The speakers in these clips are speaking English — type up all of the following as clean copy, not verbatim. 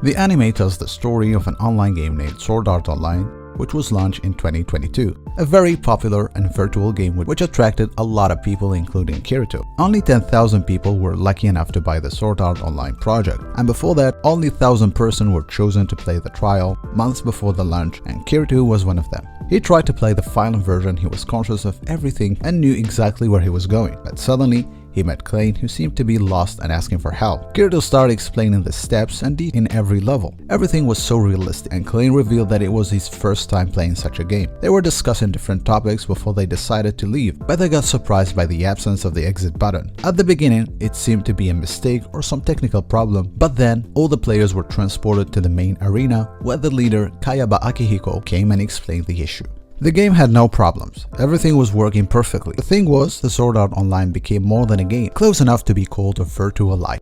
The anime tells the story of an online game named Sword Art Online, which was launched in 2022. A very popular and virtual game which attracted a lot of people, including Kirito. Only 10,000 people were lucky enough to buy the Sword Art Online project, and before that, only 1,000 persons were chosen to play the trial months before the launch, and Kirito was one of them. He tried to play the final version. He was conscious of everything and knew exactly where he was going, but suddenly he met Klein, who seemed to be lost and asking for help. Kirito started explaining the steps and details in every level. Everything was so realistic, and Klein revealed that it was his first time playing such a game. They were discussing different topics before they decided to leave, but they got surprised by the absence of the exit button. At the beginning, it seemed to be a mistake or some technical problem, but then all the players were transported to the main arena where the leader Kayaba Akihiko came and explained the issue. The game had no problems. Everything was working perfectly. The thing was, the Sword Art Online became more than a game, close enough to be called a virtual life.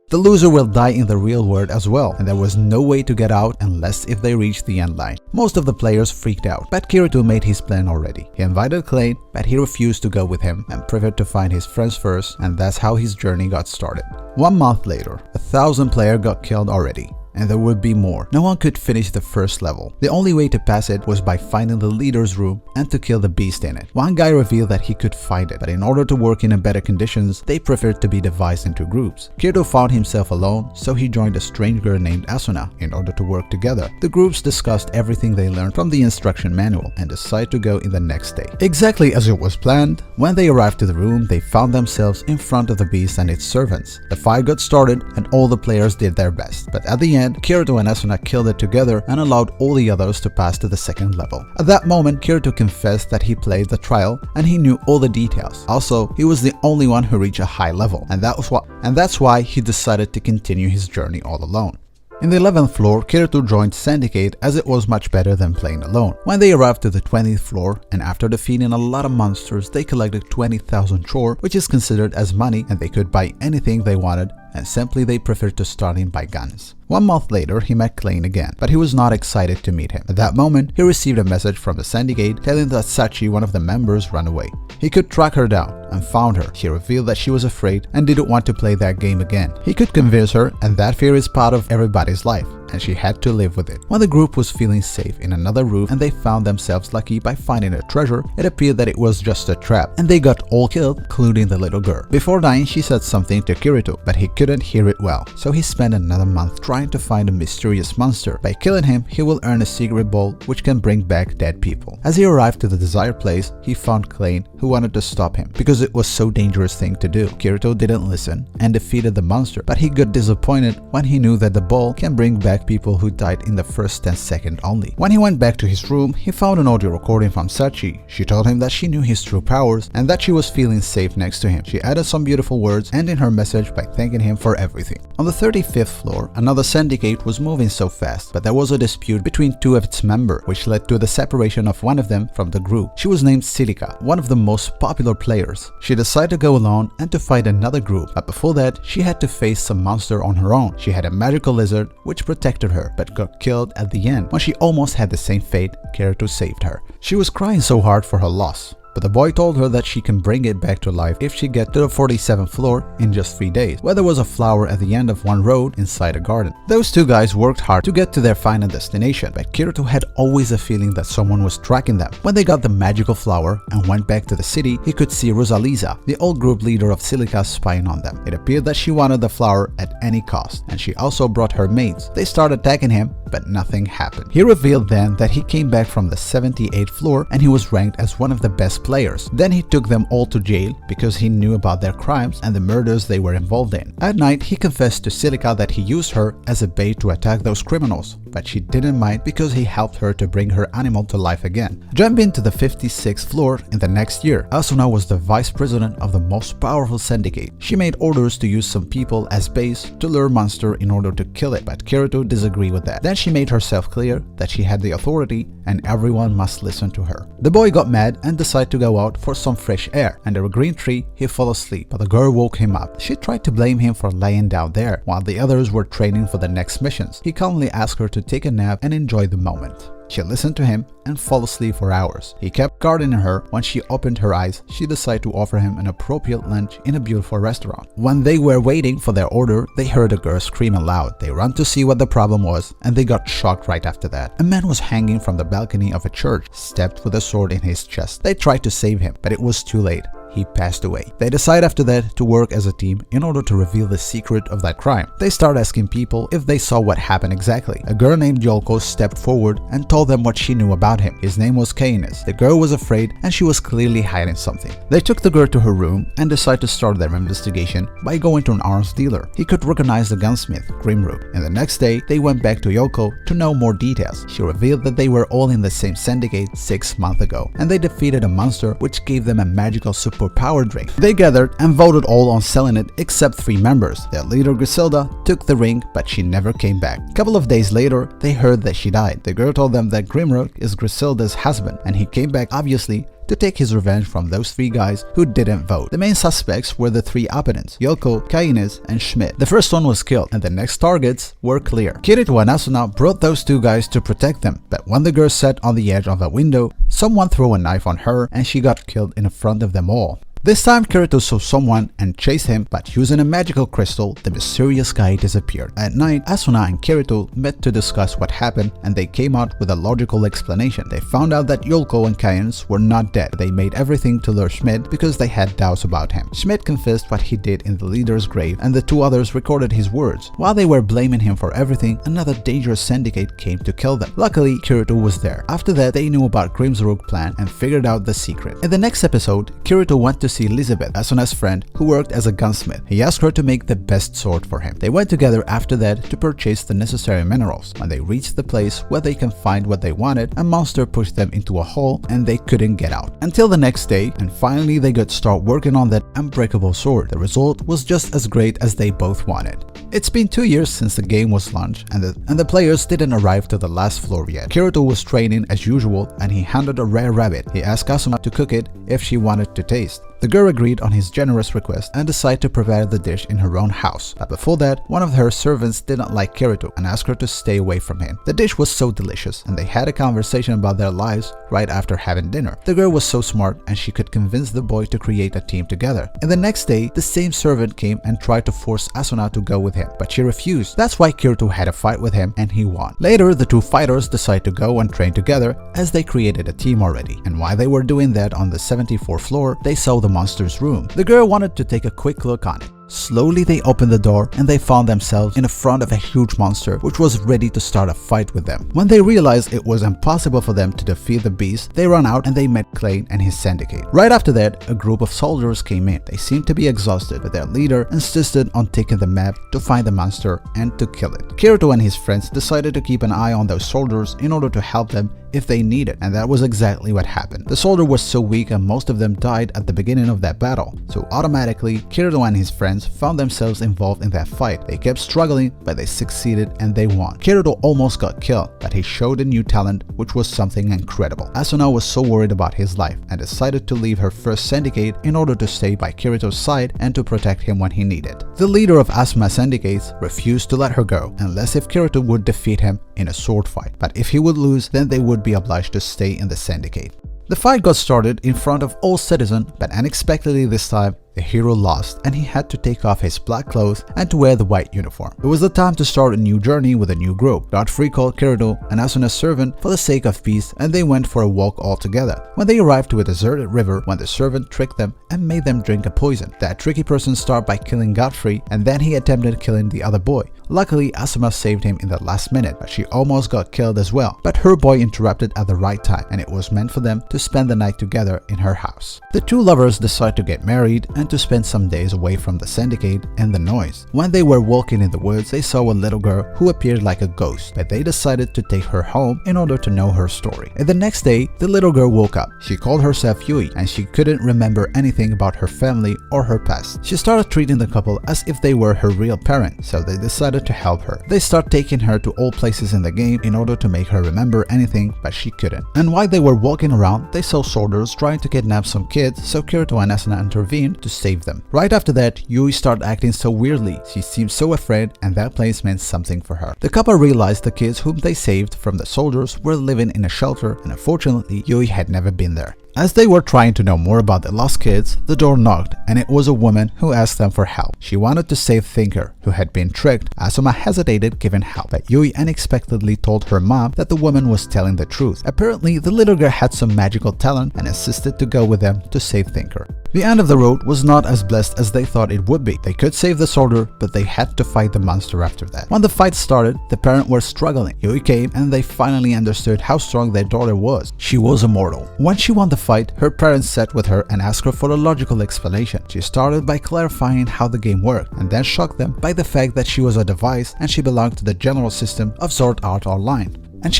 The loser will die in the real world as well, and there was no way to get out unless if they reached the end line. Most of the players freaked out, but Kirito made his plan already. He invited Klein, but he refused to go with him and preferred to find his friends first, and that's how his journey got started. 1 month later, 1,000 players got killed already, and there would be more. No one could finish the first level. The only way to pass it was by finding the leader's room and to kill the beast in it. One guy revealed that he could find it, but in order to work in better conditions, they preferred to be divided into groups. Kirito found himself alone, so he joined a strange girl named Asuna in order to work together. The groups discussed everything they learned from the instruction manual and decided to go in the next day. Exactly as it was planned, when they arrived to the room, they found themselves in front of the beast and its servants. The fight got started and all the players did their best, but at the end, Kirito and Asuna killed it together and allowed all the others to pass to the second level. At that moment, Kirito confessed that he played the trial and he knew all the details. Also, he was the only one who reached a high level, and that's why he decided to continue his journey all alone. In the 11th floor, Kirito joined Syndicate as it was much better than playing alone. When they arrived to the 20th floor, and after defeating a lot of monsters, they collected 20,000 chor, which is considered as money, and they could buy anything they wanted, and simply they preferred to starting by guns. 1 month later, he met Klein again, but he was not excited to meet him. At that moment, he received a message from the Syndicate telling that Sachi, one of the members, ran away. He could track her down and found her. He revealed that she was afraid and didn't want to play that game again. He could convince her, and that fear is part of everybody's life, and she had to live with it. When the group was feeling safe in another room and they found themselves lucky by finding a treasure, it appeared that it was just a trap, and they got all killed, including the little girl. Before dying, she said something to Kirito, but he couldn't hear it well, so he spent another month trying to find a mysterious monster. By killing him, he will earn a secret ball which can bring back dead people. As he arrived to the desired place, he found Klein, who wanted to stop him because it was so dangerous thing to do. Kirito didn't listen and defeated the monster, but he got disappointed when he knew that the ball can bring back people who died in the first 10 seconds only. When he went back to his room, he found an audio recording from Sachi. She told him that she knew his true powers and that she was feeling safe next to him. She added some beautiful words, ending her message by thanking him for everything. On the 35th floor, another syndicate was moving so fast, but there was a dispute between two of its members, which led to the separation of one of them from the group. She was named Silica, one of the most popular players. She decided to go alone and to fight another group, but before that, she had to face some monster on her own. She had a magical lizard which protected her, but got killed at the end. When she almost had the same fate, Kirito saved her. She was crying so hard for her loss, but the boy told her that she can bring it back to life if she gets to the 47th floor in just 3 days, where there was a flower at the end of one road inside a garden. Those two guys worked hard to get to their final destination, but Kirito had always a feeling that someone was tracking them. When they got the magical flower and went back to the city, he could see Rosalisa, the old group leader of Silica, spying on them. It appeared that she wanted the flower at any cost, and she also brought her mates. They started attacking him, but nothing happened. He revealed then that he came back from the 78th floor and he was ranked as one of the best players. Then he took them all to jail because he knew about their crimes and the murders they were involved in. At night, he confessed to Silica that he used her as a bait to attack those criminals, but she didn't mind because he helped her to bring her animal to life again. Jumping to the 56th floor in the next year, Asuna was the vice president of the most powerful syndicate. She made orders to use some people as base to lure monster in order to kill it, but Kirito disagreed with that. Then she made herself clear that she had the authority and everyone must listen to her. The boy got mad and decided to go out for some fresh air. Under a green tree, he fell asleep, but the girl woke him up. She tried to blame him for laying down there while the others were training for the next missions. He calmly asked her to take a nap and enjoy the moment. She listened to him and fell asleep for hours. He kept guarding her. When she opened her eyes, she decided to offer him an appropriate lunch in a beautiful restaurant. When they were waiting for their order, they heard a girl screaming loud. They ran to see what the problem was, and they got shocked right after that. A man was hanging from the balcony of a church, stabbed with a sword in his chest. They tried to save him, but it was too late. He passed away. They decide after that to work as a team in order to reveal the secret of that crime. They start asking people if they saw what happened exactly. A girl named Yolko stepped forward and told them what she knew about him. His name was Kainis. The girl was afraid and she was clearly hiding something. They took the girl to her room and decided to start their investigation by going to an arms dealer. He could recognize the gunsmith, Grimrook. And the next day, they went back to Yolko to know more details. She revealed that they were all in the same syndicate 6 months ago, and they defeated a monster which gave them a magical super power drink. They gathered and voted all on selling it except 3 members. Their leader Griselda took the ring, but she never came back. A couple of days later, they heard that she died. The girl told them that Grimrook is Griselda's husband, and he came back obviously to take his revenge from those 3 guys who didn't vote. The main suspects were the 3 opponents, Yolko, Kainis, and Schmidt. The first one was killed, and the next targets were clear. Kirito and Asuna brought those 2 guys to protect them, but when the girl sat on the edge of a window, someone threw a knife on her and she got killed in front of them all. This time, Kirito saw someone and chased him, but using a magical crystal, the mysterious guy disappeared. At night, Asuna and Kirito met to discuss what happened, and they came out with a logical explanation. They found out that Yolko and Kainis were not dead. They made everything to lure Schmidt because they had doubts about him. Schmidt confessed what he did in the leader's grave, and the 2 others recorded his words. While they were blaming him for everything, another dangerous syndicate came to kill them. Luckily, Kirito was there. After that, they knew about Grimsrook's plan and figured out the secret. In the next episode, Kirito went to see Elizabeth, Asuna's friend, who worked as a gunsmith. He asked her to make the best sword for him. They went together after that to purchase the necessary minerals. When they reached the place where they can find what they wanted, a monster pushed them into a hole and they couldn't get out. Until the next day, and finally they could start working on that unbreakable sword. The result was just as great as they both wanted. It's been 2 years since the game was launched, and the players didn't arrive to the last floor yet. Kirito was training as usual, and he handed a rare rabbit. He asked Asuna to cook it if she wanted to taste. The girl agreed on his generous request and decided to prepare the dish in her own house. But before that, one of her servants didn't like Kirito and asked her to stay away from him. The dish was so delicious, and they had a conversation about their lives right after having dinner. The girl was so smart, and she could convince the boy to create a team together. And the next day, the same servant came and tried to force Asuna to go with him, but she refused. That's why Kirito had a fight with him, and he won. Later, the 2 fighters decided to go and train together, as they created a team already. And while they were doing that on the 74th floor, they saw the monster's room. The girl wanted to take a quick look on it. Slowly they opened the door and they found themselves in front of a huge monster which was ready to start a fight with them. When they realized it was impossible for them to defeat the beast, they ran out and they met Klein and his syndicate. Right after that, a group of soldiers came in. They seemed to be exhausted, but their leader insisted on taking the map to find the monster and to kill it. Kirito and his friends decided to keep an eye on those soldiers in order to help them if they needed, and that was exactly what happened. The soldier was so weak and most of them died at the beginning of that battle, so automatically Kirito and his friends found themselves involved in that fight. They kept struggling, but they succeeded and they won. Kirito almost got killed, but he showed a new talent, which was something incredible. Asuna was so worried about his life and decided to leave her first syndicate in order to stay by Kirito's side and to protect him when he needed. The leader of Asuma's syndicates refused to let her go unless if Kirito would defeat him in a sword fight, but if he would lose, then they would be obliged to stay in the syndicate. The fight got started in front of all citizens, but unexpectedly this time, the hero lost and he had to take off his black clothes and to wear the white uniform. It was the time to start a new journey with a new group. Godfrey called Kirito and Asuna's servant for the sake of peace, and they went for a walk all together. When they arrived to a deserted river, when the servant tricked them and made them drink a poison. That tricky person started by killing Godfrey, and then he attempted killing the other boy. Luckily, Asuma saved him in the last minute, but she almost got killed as well. But her boy interrupted at the right time, and it was meant for them to spend the night together in her house. The 2 lovers decided to get married and to spend some days away from the syndicate and the noise. When they were walking in the woods, they saw a little girl who appeared like a ghost, but they decided to take her home in order to know her story. And the next day, the little girl woke up. She called herself Yui, and she couldn't remember anything about her family or her past. She started treating the couple as if they were her real parents, so they decided to help her. They started taking her to all places in the game in order to make her remember anything, but she couldn't. And while they were walking around, they saw soldiers trying to kidnap some kids, so Kirito and Asuna intervened to save them. Right after that, Yui started acting so weirdly. She seemed so afraid, and that place meant something for her. The couple realized the kids whom they saved from the soldiers were living in a shelter, and unfortunately, Yui had never been there. As they were trying to know more about the lost kids, the door knocked, and it was a woman who asked them for help. She wanted to save Thinker, who had been tricked. Asuna hesitated giving help, but Yui unexpectedly told her mom that the woman was telling the truth. Apparently, the little girl had some magical talent and insisted to go with them to save Thinker. The end of the road was not as blessed as they thought it would be. They could save the soldier, but they had to fight the monster after that. When the fight started, the parents were struggling. Yui came and they finally understood how strong their daughter was. She was immortal. When she won the fight, her parents sat with her and asked her for a logical explanation. She started by clarifying how the game worked, and then shocked them by the fact that she was a device and she belonged to the general system of Sword Art Online. The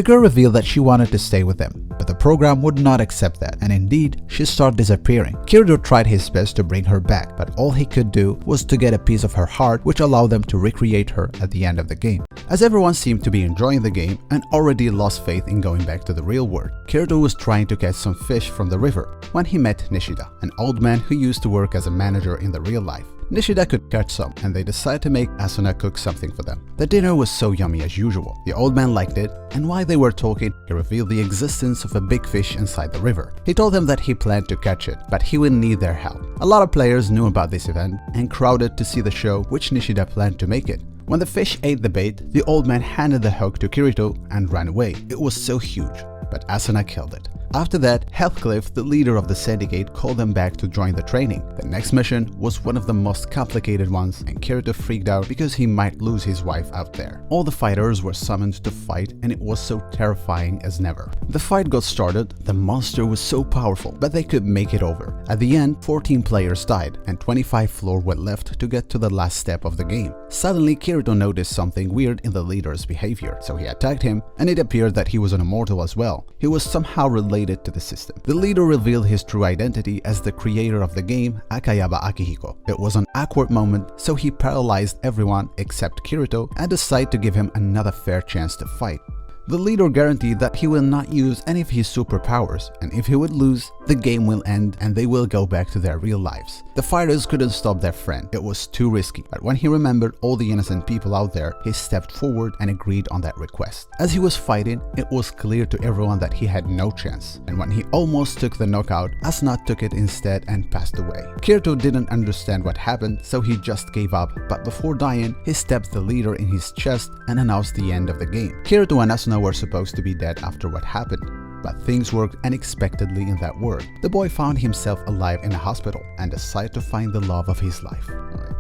girl revealed that she wanted to stay with them, but the program would not accept that, and indeed, she started disappearing. Kirito tried his best to bring her back, but all he could do was to get a piece of her heart, which allowed them to recreate her at the end of the game. As everyone seemed to be enjoying the game and already lost faith in going back to the real world, Kirito was trying to catch some fish from the river when he met Nishida, an old man who used to work as a manager in the real life. Nishida could catch some, and they decided to make Asuna cook something for them. The dinner was so yummy as usual. The old man liked it, and while they were talking, he revealed the existence of a big fish inside the river. He told them that he planned to catch it, but he would need their help. A lot of players knew about this event and crowded to see the show which Nishida planned to make it. When the fish ate the bait, the old man handed the hook to Kirito and ran away. It was so huge, but Asuna killed it. After that, Heathcliff, the leader of the syndicate, called them back to join the training. The next mission was one of the most complicated ones, and Kirito freaked out because he might lose his wife out there. All the fighters were summoned to fight, and it was so terrifying as never. The fight got started. The monster was so powerful, but they could make it over. At the end, 14 players died, and 25 floors were left to get to the last step of the game. Suddenly, Kirito noticed something weird in the leader's behavior, so he attacked him, and it appeared that he was an immortal as well. He was somehow related to the system. The leader revealed his true identity as the creator of the game, Akayaba Akihiko. It was an awkward moment, so he paralyzed everyone except Kirito and decided to give him another fair chance to fight. The leader guaranteed that he will not use any of his superpowers, and if he would lose, the game will end and they will go back to their real lives. The fighters couldn't stop their friend. It was too risky, but when he remembered all the innocent people out there, he stepped forward and agreed on that request. As he was fighting, it was clear to everyone that he had no chance, and when he almost took the knockout, Asuna took it instead and passed away. Kirito didn't understand what happened, so he just gave up, but before dying, he stabbed the leader in his chest and announced the end of the game. Kirito and Asuna were supposed to be dead after what happened, but things worked unexpectedly in that world. The boy found himself alive in a hospital and decided to find the love of his life.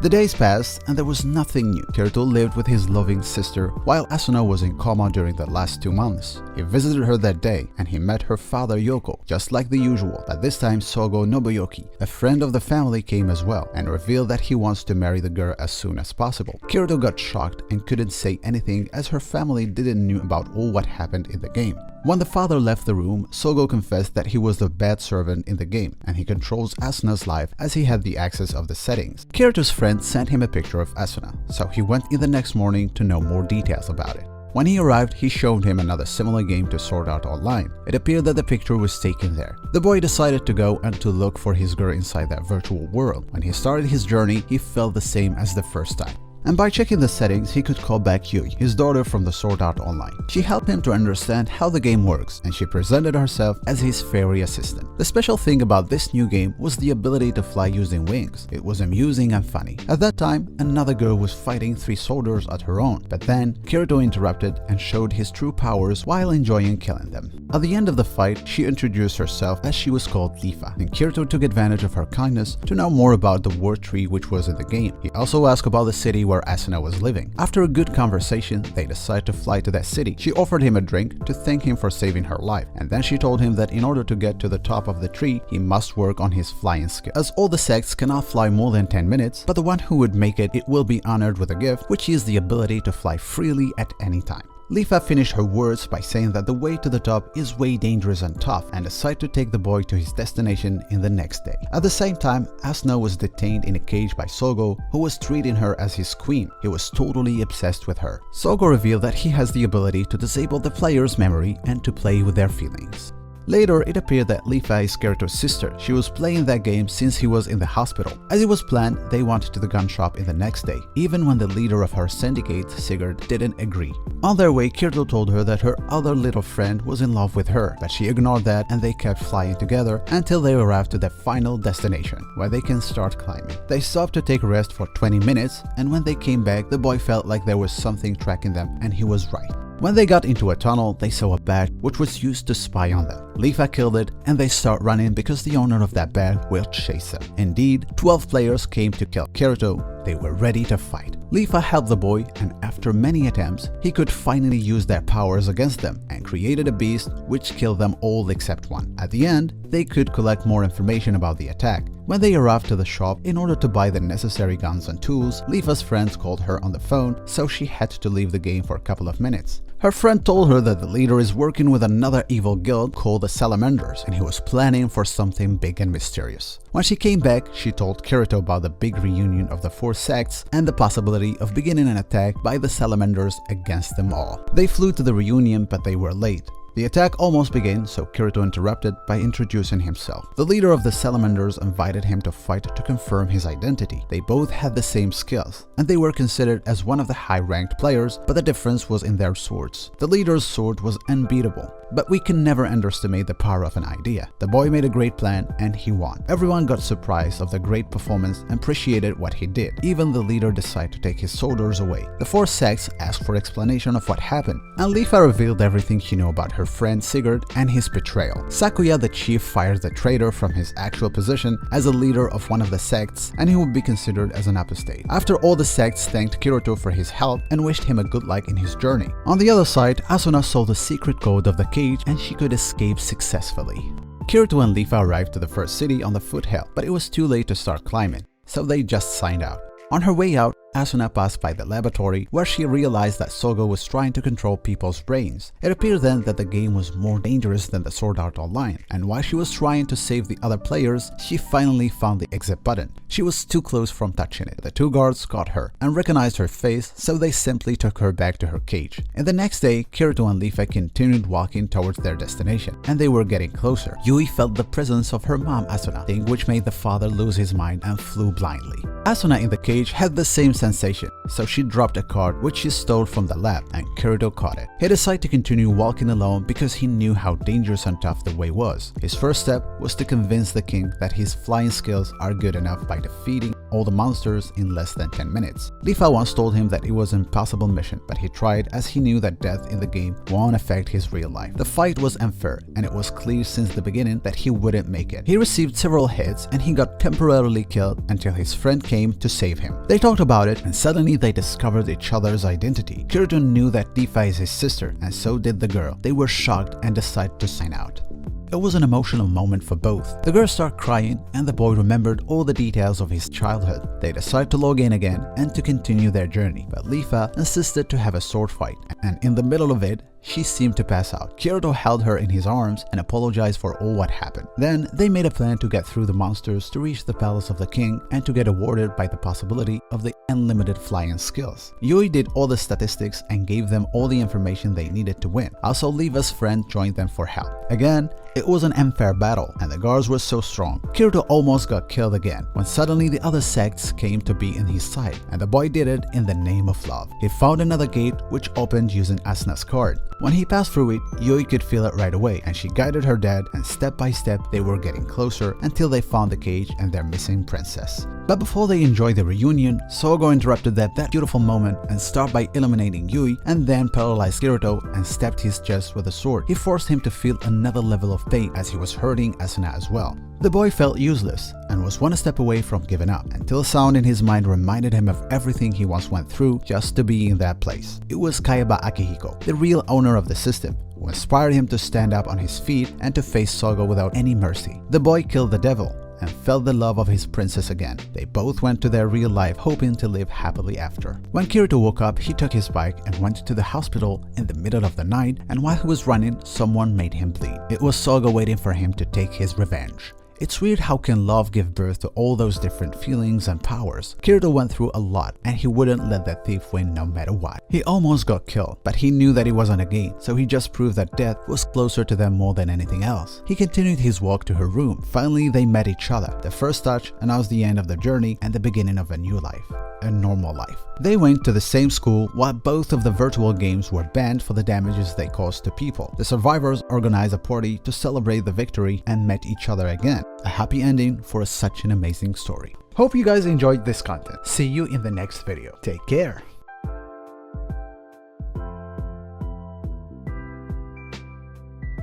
The days passed and there was nothing new. Kirito lived with his loving sister while Asuna was in coma during the last 2 months. He visited her that day and he met her father Yoko, just like the usual, but this time Sogo Nobuyuki, a friend of the family, came as well and revealed that he wants to marry the girl as soon as possible. Kirito got shocked and couldn't say anything as her family didn't know about all what happened in the game. When the father left the room, Sogo confessed that he was the bad servant in the game and he controls Asuna's life as he had the access of the settings. Kirito's friend sent him a picture of Asuna, so he went in the next morning to know more details about it. When he arrived, he showed him another similar game to Sword Art Online. It appeared that the picture was taken there. The boy decided to go and to look for his girl inside that virtual world. When he started his journey, he felt the same as the first time. And by checking the settings, he could call back Yui, his daughter from the Sword Art Online. She helped him to understand how the game works, and she presented herself as his fairy assistant. The special thing about this new game was the ability to fly using wings. It was amusing and funny. At that time, another girl was fighting 3 soldiers at her own, but then Kirito interrupted and showed his true powers while enjoying killing them. At the end of the fight, she introduced herself as she was called Lifa, and Kirito took advantage of her kindness to know more about the word tree which was in the game. He also asked about the city where Asuna was living. After a good conversation, they decided to fly to that city. She offered him a drink to thank him for saving her life, and then she told him that in order to get to the top of the tree, he must work on his flying skill. As all the sects cannot fly more than 10 minutes, but the one who would make it will be honored with a gift, which is the ability to fly freely at any time. Lifa finished her words by saying that the way to the top is way dangerous and tough and decided to take the boy to his destination in the next day. At the same time, Asuna was detained in a cage by Sogo, who was treating her as his queen. He was totally obsessed with her. Sogo revealed that he has the ability to disable the player's memory and to play with their feelings. Later, it appeared that Lifa is Kirito's sister. She was playing that game since he was in the hospital. As it was planned, they went to the gun shop in the next day, even when the leader of her syndicate, Sigurd, didn't agree. On their way, Kirito told her that her other little friend was in love with her, but she ignored that and they kept flying together until they arrived to their final destination, where they can start climbing. They stopped to take a rest for 20 minutes, and when they came back, the boy felt like there was something tracking them, and he was right. When they got into a tunnel, they saw a bat which was used to spy on them. Lifa killed it and they start running because the owner of that bat will chase them. Indeed, 12 players came to kill Kirito. They were ready to fight. Lifa helped the boy, and after many attempts, he could finally use their powers against them and created a beast which killed them all except one. At the end, they could collect more information about the attack. When they arrived to the shop in order to buy the necessary guns and tools, Lifa's friends called her on the phone, so she had to leave the game for a couple of minutes. Her friend told her that the leader is working with another evil guild called the Salamanders, and he was planning for something big and mysterious. When she came back, she told Kirito about the big reunion of the 4 sects and the possibility of beginning an attack by the Salamanders against them all. They flew to the reunion, but they were late. The attack almost began, so Kirito interrupted by introducing himself. The leader of the Salamanders invited him to fight to confirm his identity. They both had the same skills, and they were considered as one of the high-ranked players, but the difference was in their swords. The leader's sword was unbeatable, but we can never underestimate the power of an idea. The boy made a great plan, and he won. Everyone got surprised of the great performance and appreciated what he did. Even the leader decided to take his soldiers away. The 4 sects asked for explanation of what happened, and Lifa revealed everything she knew about her friend Sigurd and his betrayal. Sakuya, the chief, fires the traitor from his actual position as a leader of one of the sects, and he would be considered as an apostate. After all, the sects thanked Kirito for his help and wished him a good luck in his journey. On the other side, Asuna saw the secret code of the cage and she could escape successfully. Kirito and Lifa arrived to the first city on the foothill, but it was too late to start climbing, so they just signed out. On her way out, Asuna passed by the laboratory where she realized that Sogo was trying to control people's brains. It appeared then that the game was more dangerous than the Sword Art Online, and while she was trying to save the other players, she finally found the exit button. She was too close from touching it. The 2 guards caught her and recognized her face, so they simply took her back to her cage. And the next day, Kirito and Lifa continued walking towards their destination, and they were getting closer. Yui felt the presence of her mom Asuna, thing which made the father lose his mind and flew blindly. Asuna in the cage had the same sensation, so she dropped a card which she stole from the lab, and Kirito caught it. He decided to continue walking alone because he knew how dangerous and tough the way was. His first step was to convince the king that his flying skills are good enough by defeating all the monsters in less than 10 minutes. Lifa once told him that it was an impossible mission, but he tried as he knew that death in the game won't affect his real life. The fight was unfair, and it was clear since the beginning that he wouldn't make it. He received several hits and he got temporarily killed until his friend came to save him. They talked about it and suddenly they discovered each other's identity. Kirito knew that Lifa is his sister, and so did the girl. They were shocked and decided to sign out. It was an emotional moment for both. The girl started crying and the boy remembered all the details of his childhood. They decided to log in again and to continue their journey, but Lifa insisted to have a sword fight, and in the middle of it, she seemed to pass out. Kirito held her in his arms and apologized for all what happened. Then they made a plan to get through the monsters to reach the palace of the king and to get awarded by the possibility of the unlimited flying skills. Yui did all the statistics and gave them all the information they needed to win. Also, Lifa's friend joined them for help. Again, it was an unfair battle and the guards were so strong. Kirito almost got killed again when suddenly the other sects came to be in his side, and the boy did it in the name of love. He found another gate which opened using Asuna's card. When he passed through it, Yui could feel it right away, and she guided her dad, and step by step they were getting closer until they found the cage and their missing princess. But before they enjoyed the reunion, Sogo interrupted that beautiful moment and started by eliminating Yui, and then paralyzed Kirito and stabbed his chest with a sword. He forced him to feel another level of pain as he was hurting Asuna as well. The boy felt useless and was one step away from giving up until a sound in his mind reminded him of everything he once went through just to be in that place. It was Kayaba Akihiko, the real owner of the system, who inspired him to stand up on his feet and to face Sogo without any mercy. The boy killed the devil and felt the love of his princess again. They both went to their real life hoping to live happily after. When Kirito woke up, he took his bike and went to the hospital in the middle of the night, and while he was running, someone made him bleed. It was Sogo waiting for him to take his revenge. It's weird how can love give birth to all those different feelings and powers. Kirito went through a lot and he wouldn't let that thief win no matter what. He almost got killed, but he knew that it wasn't a game, so he just proved that death was closer to them more than anything else. He continued his walk to her room. Finally, they met each other. The first touch announced the end of their journey and the beginning of a new life. A normal life. They went to the same school while both of the virtual games were banned for the damages they caused to people. The survivors organized a party to celebrate the victory and met each other again. A happy ending for such an amazing story. Hope you guys enjoyed this content. See you in the next video. Take care.